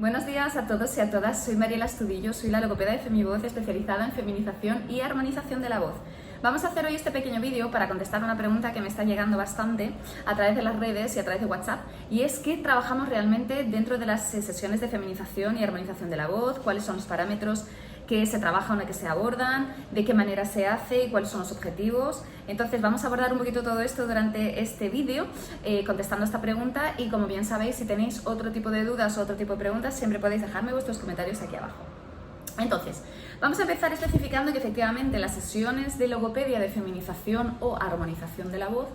Buenos días a todos y a todas, soy Mariela Astudillo, soy la logopeda de FemiVoz especializada en feminización y armonización de la voz. Vamos a hacer hoy este pequeño vídeo para contestar una pregunta que me está llegando bastante a través de las redes y a través de WhatsApp, y es qué trabajamos realmente dentro de las sesiones de feminización y armonización de la voz, cuáles son los parámetros que se trabajan o que se abordan, de qué manera se hace y cuáles son los objetivos. Entonces vamos a abordar un poquito todo esto durante este vídeo, contestando esta pregunta, y como bien sabéis, si tenéis otro tipo de dudas o otro tipo de preguntas, siempre podéis dejarme vuestros comentarios aquí abajo. Entonces, vamos a empezar especificando que efectivamente las sesiones de logopedia de feminización o armonización de la voz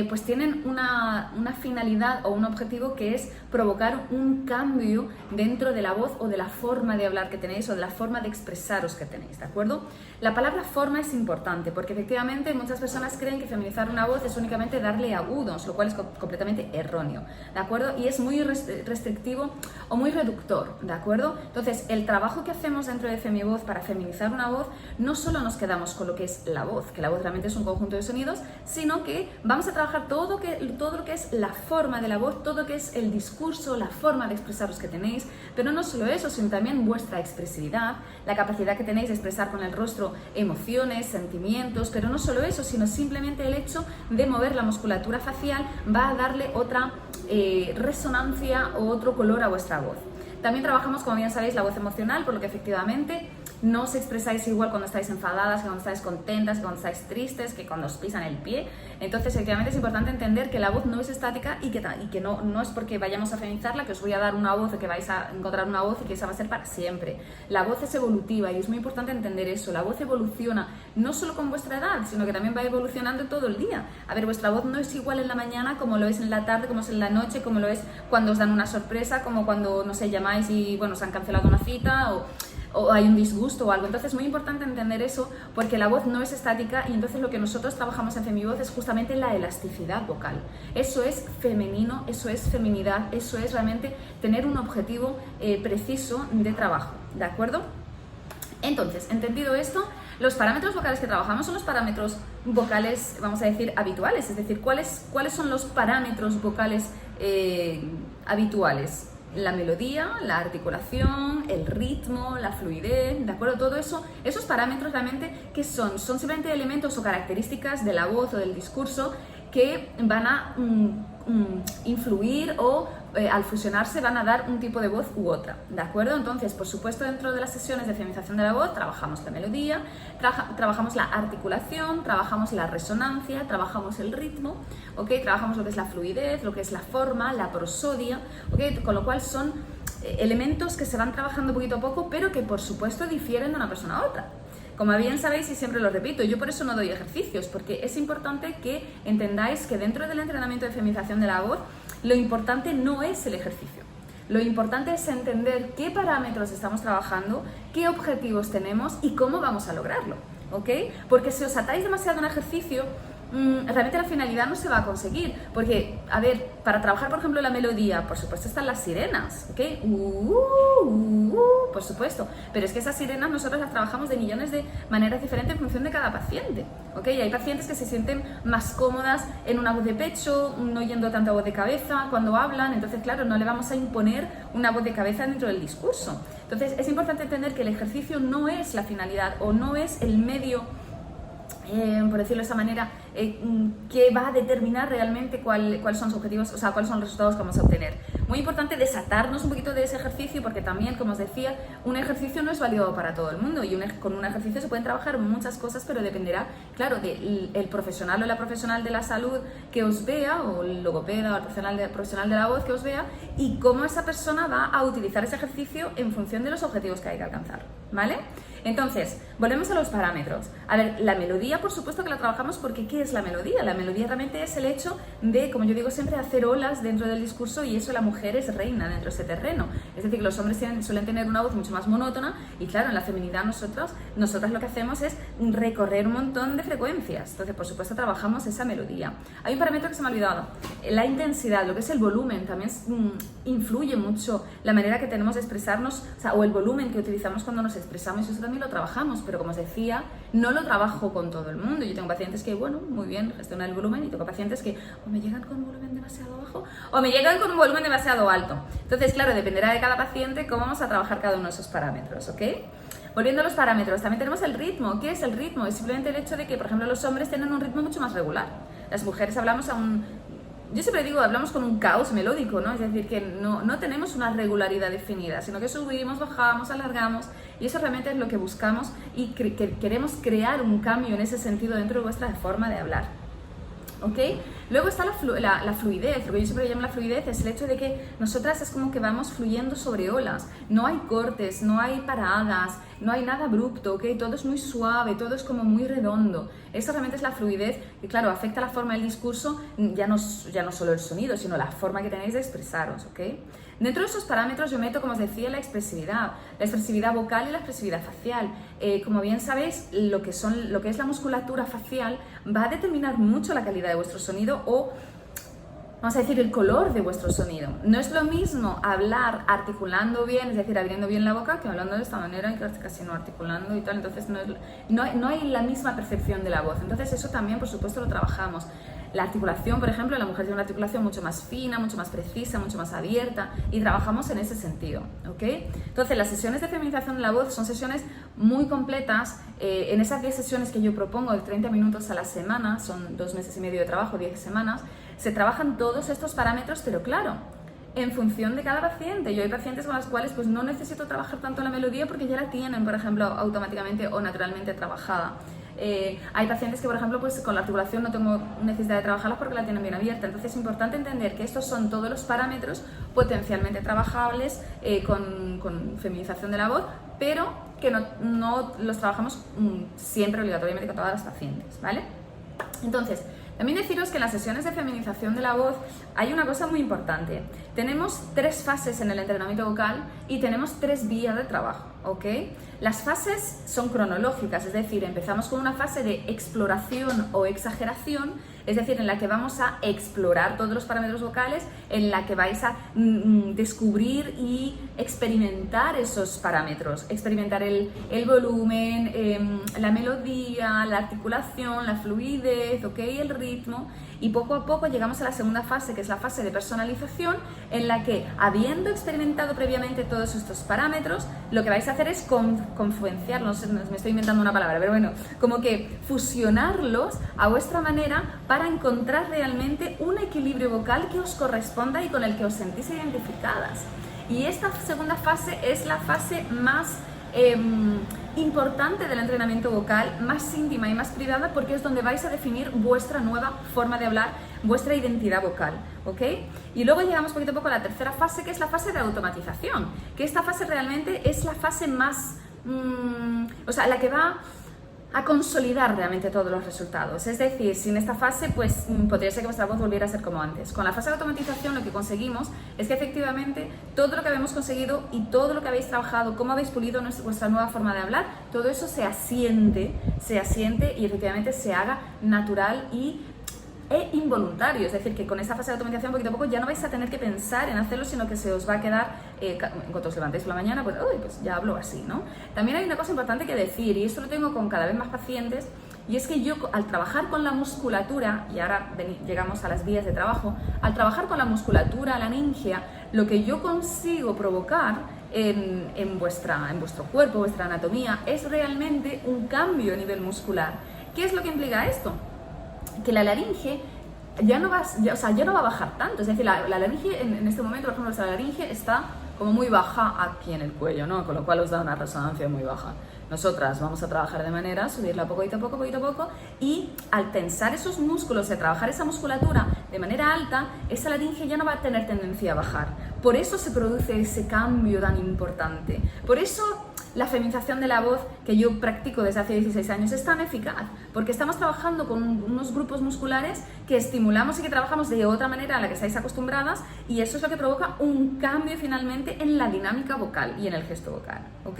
pues tienen una finalidad o un objetivo, que es provocar un cambio dentro de la voz o de la forma de hablar que tenéis o de la forma de expresaros que tenéis, ¿de acuerdo? La palabra forma es importante porque efectivamente muchas personas creen que feminizar una voz es únicamente darle agudos, lo cual es completamente erróneo, ¿de acuerdo? Y es muy restrictivo o muy reductor, ¿de acuerdo? Entonces, el trabajo que hacemos dentro de FemiVoz para feminizar una voz, no solo nos quedamos con lo que es la voz, que la voz realmente es un conjunto de sonidos, sino que vamos a trabajar todo lo que es la forma de la voz, todo lo que es el discurso, la forma de expresaros que tenéis, pero no solo eso, sino también vuestra expresividad, la capacidad que tenéis de expresar con el rostro emociones, sentimientos, pero no solo eso, sino simplemente el hecho de mover la musculatura facial va a darle otra resonancia o otro color a vuestra voz. También trabajamos, como bien sabéis, la voz emocional, por lo que efectivamente no os expresáis igual cuando estáis enfadadas, que cuando estáis contentas, que cuando estáis tristes, que cuando os pisan el pie. Entonces, efectivamente, es importante entender que la voz no es estática y que no es porque vayamos a feminizarla que os voy a dar una voz o que vais a encontrar una voz y que esa va a ser para siempre. La voz es evolutiva y es muy importante entender eso. La voz evoluciona no solo con vuestra edad, sino que también va evolucionando todo el día. A ver, vuestra voz no es igual en la mañana como lo es en la tarde, como es en la noche, como lo es cuando os dan una sorpresa, como cuando, no sé, llamáis y, bueno, os han cancelado una cita o hay un disgusto o algo. Entonces es muy importante entender eso, porque la voz no es estática, y entonces lo que nosotros trabajamos en FemiVoz es justamente la elasticidad vocal. Eso es femenino, eso es feminidad, eso es realmente tener un objetivo preciso de trabajo, ¿de acuerdo? Entonces, entendido esto, los parámetros vocales que trabajamos son los parámetros vocales, vamos a decir, habituales, es decir, ¿cuáles son los parámetros vocales habituales? La melodía, la articulación, el ritmo, la fluidez, ¿de acuerdo? Todo eso, esos parámetros realmente, ¿qué son? Son simplemente elementos o características de la voz o del discurso que van a influir o al fusionarse van a dar un tipo de voz u otra, ¿de acuerdo? Entonces, por supuesto, dentro de las sesiones de feminización de la voz trabajamos la melodía, trabajamos la articulación, trabajamos la resonancia, trabajamos el ritmo, ¿ok? Trabajamos lo que es la fluidez, lo que es la forma, la prosodia, ¿ok? Con lo cual son elementos que se van trabajando poquito a poco, pero que por supuesto difieren de una persona a otra. Como bien sabéis, y siempre lo repito, yo por eso no doy ejercicios, porque es importante que entendáis que dentro del entrenamiento de feminización de la voz, lo importante no es el ejercicio. Lo importante es entender qué parámetros estamos trabajando, qué objetivos tenemos y cómo vamos a lograrlo, ¿ok? Porque si os atáis demasiado a un ejercicio, realmente la finalidad no se va a conseguir, porque, a ver, para trabajar, por ejemplo, la melodía, por supuesto están las sirenas, ¿ok? Por supuesto, pero es que esas sirenas nosotros las trabajamos de millones de maneras diferentes en función de cada paciente, ¿ok? Y hay pacientes que se sienten más cómodas en una voz de pecho, no oyendo tanta voz de cabeza cuando hablan, entonces, claro, no le vamos a imponer una voz de cabeza dentro del discurso. Entonces, es importante entender que el ejercicio no es la finalidad o no es el medio, por decirlo de esa manera, que va a determinar realmente cuáles son los objetivos, o sea, cuáles son los resultados que vamos a obtener. Muy importante desatarnos un poquito de ese ejercicio, porque también, como os decía, un ejercicio no es válido para todo el mundo, y con un ejercicio se pueden trabajar muchas cosas, pero dependerá, claro, del profesional o la profesional de la salud que os vea, o el logopeda o el profesional de la voz que os vea, y cómo esa persona va a utilizar ese ejercicio en función de los objetivos que hay que alcanzar, ¿vale? Entonces, volvemos a los parámetros. A ver, la melodía, por supuesto que la trabajamos, porque ¿qué es la melodía? La melodía realmente es el hecho de, como yo digo siempre, hacer olas dentro del discurso, y eso la mujer es reina dentro de ese terreno. Es decir, que los hombres suelen tener una voz mucho más monótona, y claro, en la feminidad nosotras lo que hacemos es recorrer un montón de frecuencias. Entonces, por supuesto, trabajamos esa melodía. Hay un parámetro que se me ha olvidado, la intensidad, lo que es el volumen, también influye mucho la manera que tenemos de expresarnos, o sea, o el volumen que utilizamos cuando nos expresamos, y eso también y lo trabajamos, pero como os decía, no lo trabajo con todo el mundo. Yo tengo pacientes que, bueno, muy bien, gestionan el volumen, y tengo pacientes que o me llegan con un volumen demasiado bajo o me llegan con un volumen demasiado alto. Entonces, claro, dependerá de cada paciente cómo vamos a trabajar cada uno de esos parámetros, ¿ok? Volviendo a los parámetros, también tenemos el ritmo. ¿Qué es el ritmo? Es simplemente el hecho de que, por ejemplo, los hombres tienen un ritmo mucho más regular. Las mujeres hablamos yo siempre digo, hablamos con un caos melódico, ¿no? Es decir, que no tenemos una regularidad definida, sino que subimos, bajamos, alargamos, y eso realmente es lo que buscamos y queremos crear un cambio en ese sentido dentro de vuestra forma de hablar. ¿Ok? Luego está la fluidez. Lo que yo siempre llamo la fluidez es el hecho de que nosotras es como que vamos fluyendo sobre olas. No hay cortes, no hay paradas, no hay nada abrupto, ¿ok? Todo es muy suave, todo es como muy redondo. Eso realmente es la fluidez y, claro, afecta la forma del discurso, ya no solo el sonido, sino la forma que tenéis de expresaros, ¿ok? Dentro de esos parámetros yo meto, como os decía, la expresividad vocal y la expresividad facial. Como bien sabéis, lo que es la musculatura facial va a determinar mucho la calidad de vuestro sonido o, vamos a decir, el color de vuestro sonido. No es lo mismo hablar articulando bien, es decir, abriendo bien la boca, que hablando de esta manera y casi no articulando y tal. Entonces no hay la misma percepción de la voz. Entonces eso también, por supuesto, lo trabajamos. La articulación, por ejemplo, la mujer tiene una articulación mucho más fina, mucho más precisa, mucho más abierta, y trabajamos en ese sentido, ¿ok? Entonces, las sesiones de feminización de la voz son sesiones muy completas. En esas 10 sesiones que yo propongo de 30 minutos a la semana, son 2 meses y medio de trabajo, 10 semanas, se trabajan todos estos parámetros, pero claro, en función de cada paciente. Yo hay pacientes con las cuales pues no necesito trabajar tanto la melodía porque ya la tienen, por ejemplo, automáticamente o naturalmente trabajada. Hay pacientes que, por ejemplo, pues con la articulación no tengo necesidad de trabajarlas porque la tienen bien abierta. Entonces es importante entender que estos son todos los parámetros potencialmente trabajables con feminización de la voz, pero que no los trabajamos siempre obligatoriamente con todas las pacientes, ¿vale? Entonces, también deciros que en las sesiones de feminización de la voz hay una cosa muy importante. Tenemos 3 fases en el entrenamiento vocal y tenemos 3 vías de trabajo, ¿ok? Las fases son cronológicas, es decir, empezamos con una fase de exploración o exageración, es decir, en la que vamos a explorar todos los parámetros vocales, en la que vais a descubrir y experimentar esos parámetros, experimentar el volumen, la melodía, la articulación, la fluidez, ¿ok? El ritmo, y poco a poco llegamos a la segunda fase, que es la fase de personalización, en la que, habiendo experimentado previamente todos estos parámetros, lo que vais a hacer es confluenciarlos, me estoy inventando una palabra, pero bueno, como que fusionarlos a vuestra manera para encontrar realmente un equilibrio vocal que os corresponda y con el que os sentís identificadas. Y esta segunda fase es la fase más importante del entrenamiento vocal, más íntima y más privada, porque es donde vais a definir vuestra nueva forma de hablar, vuestra identidad vocal, ¿ok? Y luego llegamos poquito a poco a la tercera fase, que es la fase de automatización, que esta fase realmente es la fase más, la que va a consolidar realmente todos los resultados. Es decir, sin esta fase, pues podría ser que vuestra voz volviera a ser como antes. Con la fase de automatización lo que conseguimos es que efectivamente todo lo que habíamos conseguido y todo lo que habéis trabajado, cómo habéis pulido vuestra nueva forma de hablar, todo eso se asiente y efectivamente se haga natural e involuntario, es decir, que con esta fase de automatización poquito a poco ya no vais a tener que pensar en hacerlo, sino que se os va a quedar, en cuanto os levantéis por la mañana, pues ya hablo así, ¿no? También hay una cosa importante que decir, y esto lo tengo con cada vez más pacientes, y es que yo, al trabajar con la musculatura, y ahora llegamos a las vías de trabajo, al trabajar con la musculatura laringia, lo que yo consigo provocar en vuestro cuerpo, vuestra anatomía, es realmente un cambio a nivel muscular. ¿Qué es lo que implica esto? Que la laringe ya no va a bajar tanto, es decir, la laringe en este momento, por ejemplo, la laringe está como muy baja aquí en el cuello, ¿no? Con lo cual os da una resonancia muy baja. Nosotras vamos a trabajar de manera, subirla poquito a poco, y al tensar esos músculos, de trabajar esa musculatura de manera alta, esa laringe ya no va a tener tendencia a bajar. Por eso se produce ese cambio tan importante. Por eso la feminización de la voz que yo practico desde hace 16 años es tan eficaz, porque estamos trabajando con unos grupos musculares que estimulamos y que trabajamos de otra manera a la que estáis acostumbradas, y eso es lo que provoca un cambio finalmente en la dinámica vocal y en el gesto vocal, ¿ok?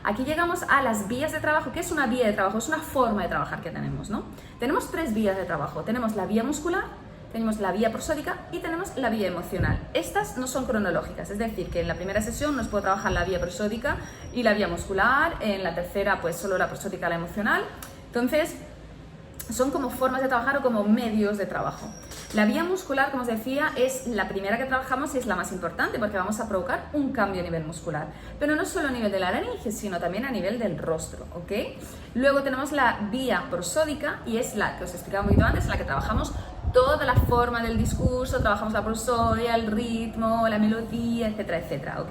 Aquí llegamos a las vías de trabajo. ¿Qué es una vía de trabajo? Es una forma de trabajar que tenemos, ¿no? Tenemos 3 vías de trabajo. Tenemos la vía muscular, tenemos la vía prosódica y tenemos la vía emocional. Estas no son cronológicas, es decir, que en la primera sesión nos puedo trabajar la vía prosódica y la vía muscular, en la tercera pues solo la prosódica y la emocional. Entonces, son como formas de trabajar o como medios de trabajo. La vía muscular, como os decía, es la primera que trabajamos y es la más importante porque vamos a provocar un cambio a nivel muscular. Pero no solo a nivel de la laringe, sino también a nivel del rostro, ¿ok? Luego tenemos la vía prosódica y es la que os explicaba un poquito antes, en la que trabajamos toda la forma del discurso, trabajamos la prosodia, el ritmo, la melodía, etcétera, etcétera, ¿ok?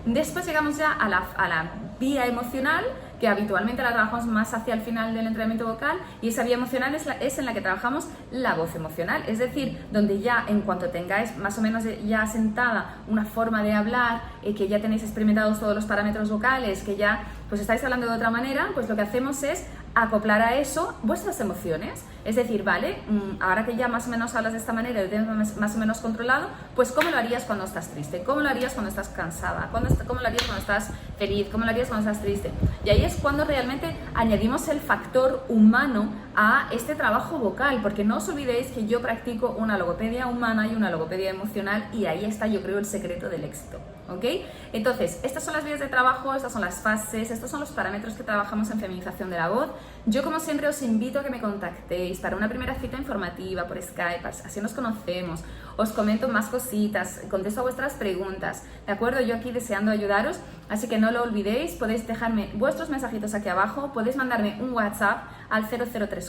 Después llegamos ya a la vía emocional, que habitualmente la trabajamos más hacia el final del entrenamiento vocal, y esa vía emocional es en la que trabajamos la voz emocional, es decir, donde ya en cuanto tengáis más o menos ya asentada una forma de hablar, que ya tenéis experimentados todos los parámetros vocales, que ya pues estáis hablando de otra manera, pues lo que hacemos es acoplar a eso vuestras emociones. Es decir, vale, ahora que ya más o menos hablas de esta manera y lo tienes más o menos controlado, pues ¿cómo lo harías cuando estás triste? ¿Cómo lo harías cuando estás cansada? ¿Cómo lo harías cuando estás feliz? ¿Cómo lo harías cuando estás triste? Y ahí es cuando realmente añadimos el factor humano a este trabajo vocal, porque no os olvidéis que yo practico una logopedia humana y una logopedia emocional, y ahí está, yo creo, el secreto del éxito, ¿ok? Entonces, estas son las vías de trabajo, estas son las fases, estos son los parámetros que trabajamos en feminización de la voz. Yo, como siempre, os invito a que me contactéis para una primera cita informativa por Skype, así nos conocemos, os comento más cositas, contesto a vuestras preguntas, ¿de acuerdo? Yo aquí deseando ayudaros, así que no lo olvidéis, podéis dejarme vuestros mensajitos aquí abajo, podéis mandarme un WhatsApp al 0034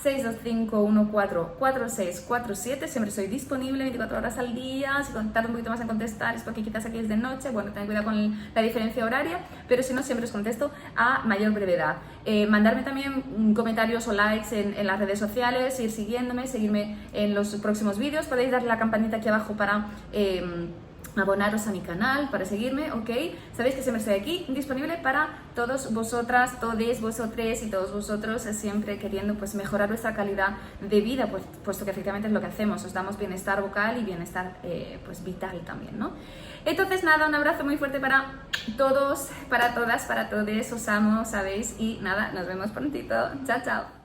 625 144647, siempre soy disponible 24 horas al día. Si tardo un poquito más en contestar es porque quizás aquí es de noche, bueno, tened cuidado con la diferencia horaria, pero si no, siempre os contesto a mayor brevedad. Mandarme también comentarios o likes en las redes sociales, ir siguiéndome, seguirme en los próximos vídeos, podéis darle la campanita aquí abajo para abonaros a mi canal, para seguirme, ¿ok? Sabéis que siempre estoy aquí, disponible para todos vosotras, todes, vosotres y todos vosotros, siempre queriendo pues mejorar vuestra calidad de vida, pues, puesto que efectivamente es lo que hacemos, os damos bienestar vocal y bienestar pues vital también, ¿no? Entonces nada, un abrazo muy fuerte para todos, para todas, para todes, os amo, ¿sabéis? Y nada, nos vemos prontito, chao, chao.